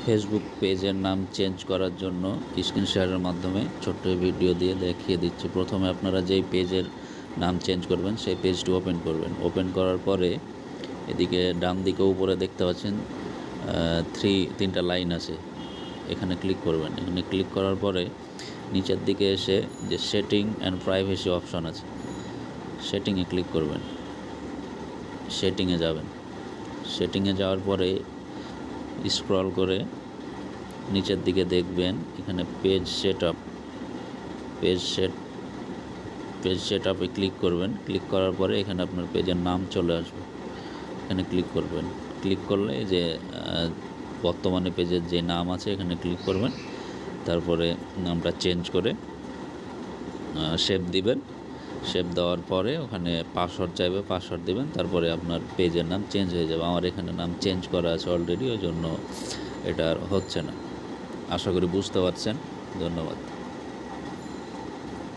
Facebook পেজের নাম change করার জন্য স্ক্রিন শেয়ারের মাধ্যমে ছোট্ট ভিডিও দিয়ে দেখিয়ে দিচ্ছি। প্রথমে আপনারা যেই পেজের নাম চেঞ্জ করবেন সেই পেজটি ওপেন করবেন। ওপেন করার পরে এদিকে ডান দিকে উপরে দেখতে পাচ্ছেন তিনটা লাইন আছে, এখানে ক্লিক করবেন। এখানে ক্লিক করার পরে নিচের দিকে এসে যে সেটিং অ্যান্ড প্রাইভেসি অপশন আছে, সেটিংয়ে ক্লিক করবেন। সেটিংয়ে যাবেন। সেটিংয়ে যাওয়ার পরে স্ক্রল করে নিচের দিকে দেখবেন এখানে পেজ সেট আপে ক্লিক করবেন। ক্লিক করার পরে এখানে আপনার পেজের নাম চলে আসবে, এখানে ক্লিক করবেন। ক্লিক করলে যে বর্তমানে পেজের যে নাম আছে এখানে ক্লিক করবেন। তারপরে নামটা চেঞ্জ করে সেভ দিবেন। সেভ দেওয়ার পরে ওখানে পাসওয়ার্ড চাইবে, পাসওয়ার্ড দিবেন। তারপরে আপনার পেজের নাম চেঞ্জ হয়ে যাবে। আমার এখানে নাম চেঞ্জ করা আছে অলরেডি, ওই জন্য এটা আর হচ্ছে না। আশা করি বুঝতে পারছেন। ধন্যবাদ।